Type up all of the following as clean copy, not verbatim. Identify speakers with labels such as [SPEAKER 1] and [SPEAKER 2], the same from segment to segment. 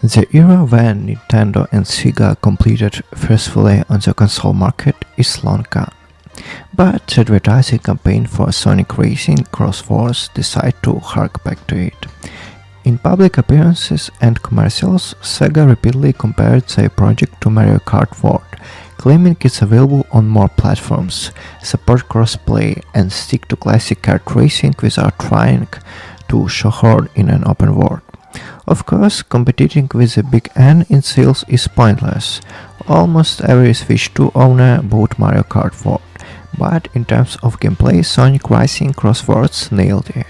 [SPEAKER 1] The era when Nintendo and Sega completed forcefully on the console market is long gone, but the advertising campaign for Sonic Racing Cross-Wars decided to hark back to it. In public appearances and commercials, Sega repeatedly compared their project to Mario Kart World, claiming it's available on more platforms, support crossplay, and stick to classic kart racing without trying to shoehorn in an open world. Of course, competing with the big N in sales is pointless. Almost every Switch 2 owner bought Mario Kart World, but in terms of gameplay, Sonic Racing Crosswords nailed it.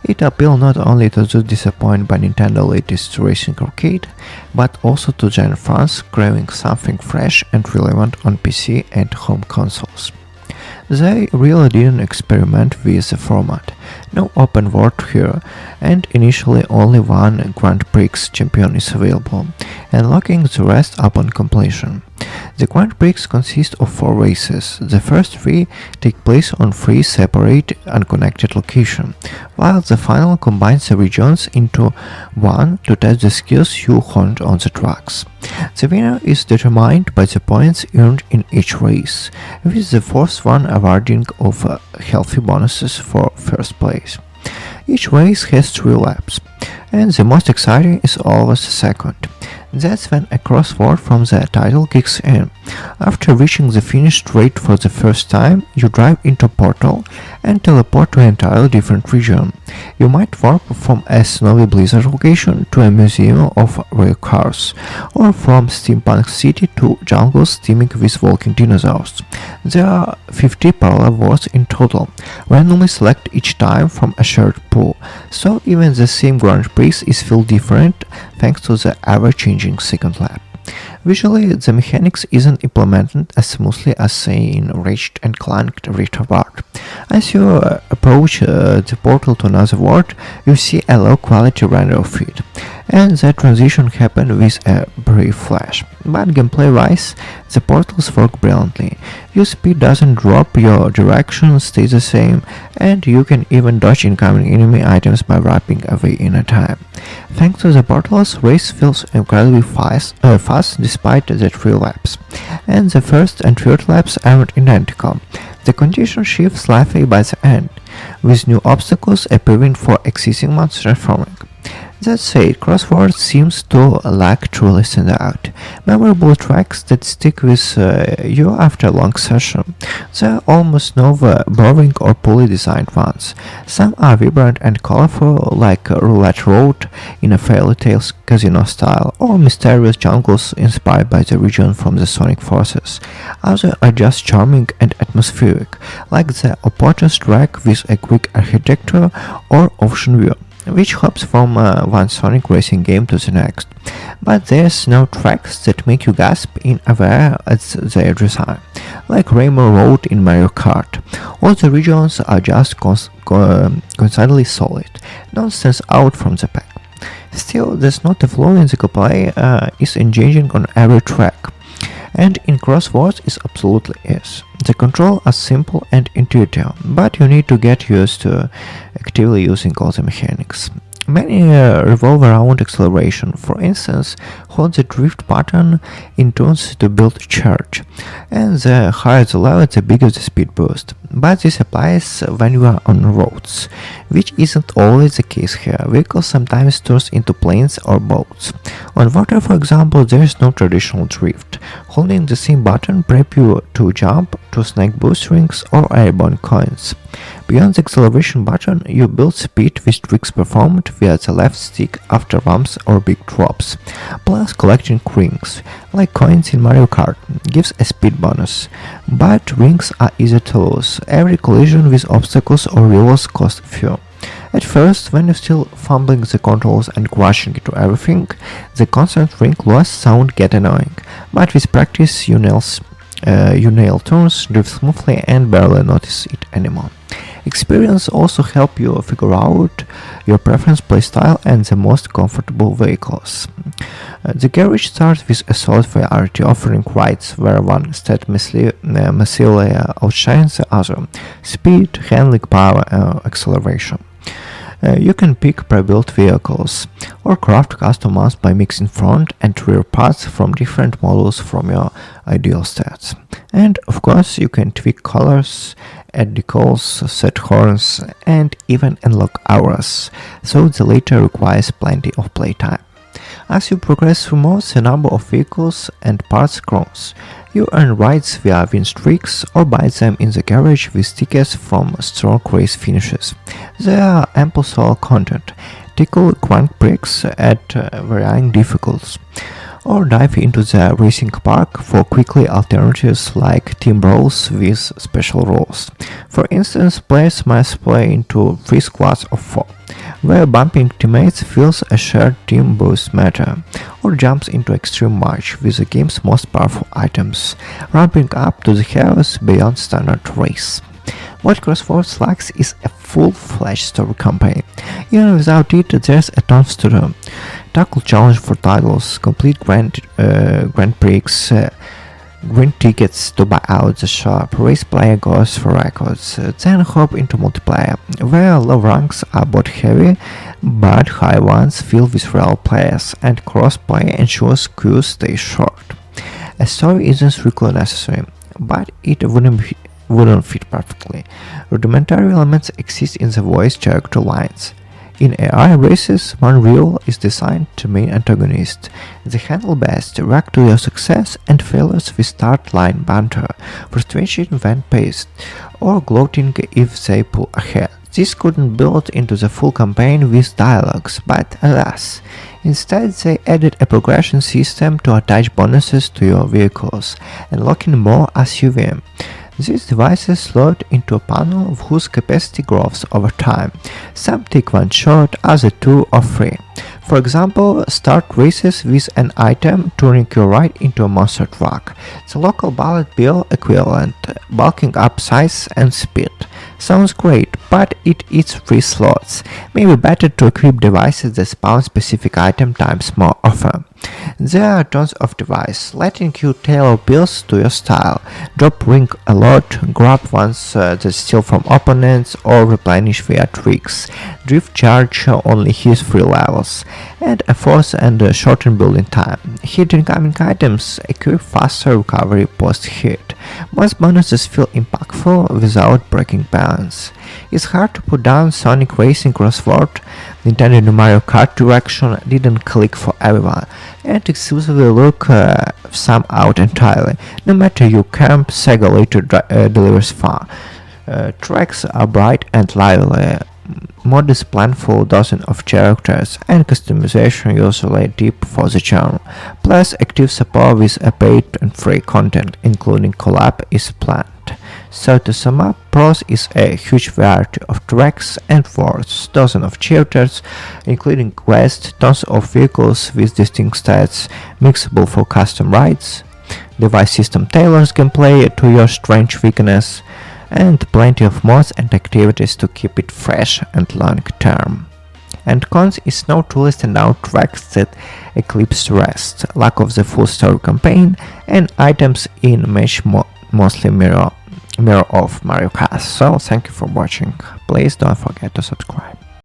[SPEAKER 1] It appealed not only to those disappointed by Nintendo's latest racing arcade, but also to Gen fans craving something fresh and relevant on PC and home consoles. They really didn't experiment with the format. No open world here, and initially only one Grand Prix champion is available, and locking the rest upon completion. The Grand Prix consists of 4 races. The first 3 take place on 3 separate, unconnected locations, while the final combines the regions into one to test the skills you honed on the tracks. The winner is determined by the points earned in each race, with the fourth one awarding of healthy bonuses for first place. Each race has 3 laps, and the most exciting is always the second. That's when a crossword from the title kicks in. After reaching the finish straight for the first time, you drive into a portal and teleport to an entirely different region. You might warp from a snowy blizzard location to a museum of rare cars, or from steampunk city to jungles teeming with walking dinosaurs. There are 50 parallel worlds in total, randomly selected each time from a shared pool, so even the same Grand Prix is feel different thanks to the ever-changing second lap. Visually, the mechanics isn't implemented as smoothly as say in Ratchet and Clank Rift Apart. As you approach the portal to another world, you see a low-quality render of it, and the transition happens with a brief flash. But gameplay-wise, the portals work brilliantly. Your speed doesn't drop, your direction stays the same, and you can even dodge incoming enemy items by wrapping away in a time. Thanks to the portals, race feels incredibly fast despite the 3 laps, and the first and third laps aren't identical. The condition shifts slightly by the end, with new obstacles appearing for existing ones transforming. That said, Crosswords seems to lack truly stand out. Memorable tracks that stick with you after a long session. There are almost no boring or poorly designed ones. Some are vibrant and colorful, like Roulette Road in a Fairy Tales casino style, or mysterious jungles inspired by the region from the Sonic Forces. Others are just charming and atmospheric, like the Opotas track with a quick architecture or ocean view, which hops from one Sonic racing game to the next. But there's no tracks that make you gasp in awe at their design, like Rainbow Road in Mario Kart. All the regions are just constantly solid, none stands out from the pack. Still, there's not a flaw in the gameplay is engaging on every track, and in Crosswords it absolutely is. The controls are simple and intuitive, but you need to get used to actively using all the mechanics. Many revolve around acceleration. For instance, hold the drift button in turns to build charge, and the higher the level, the bigger the speed boost. But this applies when you are on roads, which isn't always the case here. Vehicles sometimes turn into planes or boats. On water, for example, there is no traditional drift. Holding the same button prep you to jump, to snag boost rings or airborne coins. Beyond the acceleration button, you build speed with tricks performed via the left stick after bumps or big drops. Plus, collecting rings, like coins in Mario Kart, gives a speed bonus. But rings are easy to lose. Every collision with obstacles or rivers costs fuel. At first, when you're still fumbling the controls and crashing into everything, the constant ring loss sound get annoying. But with practice, you nail turns, drift smoothly, and barely notice it anymore. Experience also help you figure out your preference playstyle and the most comfortable vehicles. The garage starts with a solid variety, offering rides where one stat massively outshines the other: speed, handling, power, acceleration. You can pick pre-built vehicles or craft custom ones by mixing front and rear parts from different models from your ideal stats. And of course, you can tweak colors, add decals, set horns, and even unlock auras, so the latter requires plenty of playtime. As you progress through modes, the number of vehicles and parts grows. You earn rides via win streaks or buy them in the garage with tickets from strong race finishes. There are ample solo content. Tickle Grand Prix at varying difficulties, or dive into the racing park for quickly alternatives like team brawls with special rules. For instance, players must play into 3 squads of 4, where bumping teammates feels a shared team boost matter, or jumps into extreme march with the game's most powerful items, ramping up to the heavens beyond standard race. What CrossForce lacks is a full-fledged story campaign. Even without it, there's a ton to do. Tackle challenge for titles, complete Grand Prix, win tickets to buy out the shop, race player goals for records, then hop into multiplayer, where low ranks are bot heavy, but high ones filled with real players, and crossplay ensures queues stay short. A story isn't strictly necessary, but it wouldn't fit perfectly. Rudimentary elements exist in the voice character lines. In AI races, one reel is designed to main antagonist. They handle best, react to your success and failures with start line banter, frustration when paced, or gloating if they pull ahead. This couldn't build into the full campaign with dialogues, but alas, instead they added a progression system to attach bonuses to your vehicles, unlocking more as you win. These devices load into a panel whose capacity grows over time. Some take one shot, others 2 or 3. For example, start races with an item, turning your ride into a monster truck. The local bullet bill equivalent, bulking up size and speed. Sounds great, but it eats 3 slots. Maybe better to equip devices that spawn specific item types more often. There are tons of devices, letting you tailor builds to your style, drop ring a lot, grab ones that steal from opponents or replenish via tricks, drift charge only hits 3 levels, and a force and shorten building time. Hit incoming items, equip faster recovery post-hit. Most bonuses feel impactful without breaking balance. It's hard to put down Sonic Racing CrossForce. Nintendo New Mario Kart direction didn't click for everyone, and exclusively look some out entirely. No matter you camp, Sega later delivers fun. Tracks are bright and lively. Mod is planned for dozens of characters, and customization usually deep for the genre. Plus, active support with a paid and free content, including collab, is planned. So to sum up, Pros is a huge variety of tracks and worlds, dozens of chapters, including quests, tons of vehicles with distinct stats, mixable for custom rides, device system tailors gameplay to your strange weakness, and plenty of mods and activities to keep it fresh and long term. And cons is no truly standout tracks that eclipse the rest, lack of the full story campaign, and items in match mostly mirror of Mario Kart. So thank you for watching, please don't forget to subscribe.